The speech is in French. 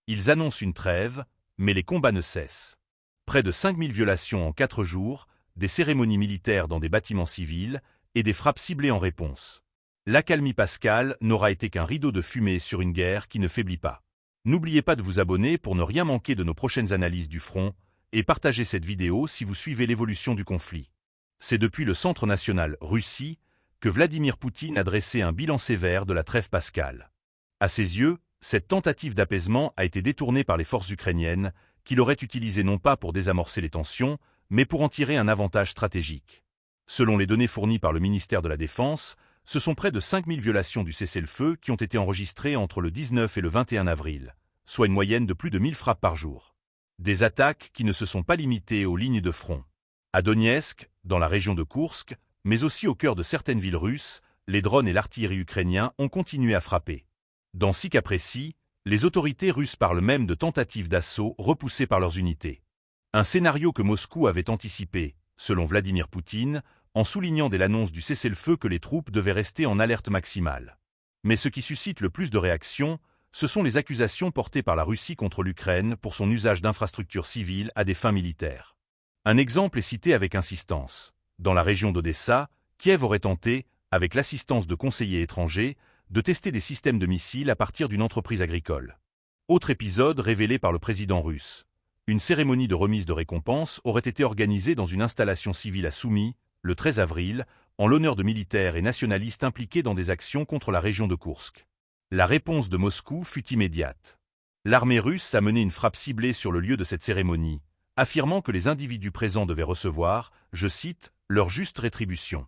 Ils annoncent une trêve, mais les combats ne cessent. Près de 5000 violations en 4 jours, des cérémonies militaires dans des bâtiments civils et des frappes ciblées en réponse. L'accalmie pascale n'aura été qu'un rideau de fumée sur une guerre qui ne faiblit pas. N'oubliez pas de vous abonner pour ne rien manquer de nos prochaines analyses du front et partagez cette vidéo si vous suivez l'évolution du conflit. C'est depuis le Centre national Russie que Vladimir Poutine a dressé un bilan sévère de la trêve pascale. À ses yeux, cette tentative d'apaisement a été détournée par les forces ukrainiennes, qui l'auraient utilisée non pas pour désamorcer les tensions, mais pour en tirer un avantage stratégique. Selon les données fournies par le ministère de la Défense, ce sont près de 5000 violations du cessez-le-feu qui ont été enregistrées entre le 19 et le 21 avril, soit une moyenne de plus de 1000 frappes par jour. Des attaques qui ne se sont pas limitées aux lignes de front. À Donetsk, dans la région de Koursk, mais aussi au cœur de certaines villes russes, les drones et l'artillerie ukrainiens ont continué à frapper. Dans 6 cas précis, les autorités russes parlent même de tentatives d'assaut repoussées par leurs unités. Un scénario que Moscou avait anticipé, selon Vladimir Poutine, en soulignant dès l'annonce du cessez-le-feu que les troupes devaient rester en alerte maximale. Mais ce qui suscite le plus de réactions, ce sont les accusations portées par la Russie contre l'Ukraine pour son usage d'infrastructures civiles à des fins militaires. Un exemple est cité avec insistance. Dans la région d'Odessa, Kiev aurait tenté, avec l'assistance de conseillers étrangers, de tester des systèmes de missiles à partir d'une entreprise agricole. Autre épisode révélé par le président russe. Une cérémonie de remise de récompense aurait été organisée dans une installation civile à Soumy, le 13 avril, en l'honneur de militaires et nationalistes impliqués dans des actions contre la région de Koursk. La réponse de Moscou fut immédiate. L'armée russe a mené une frappe ciblée sur le lieu de cette cérémonie, affirmant que les individus présents devaient recevoir, je cite, leur juste rétribution.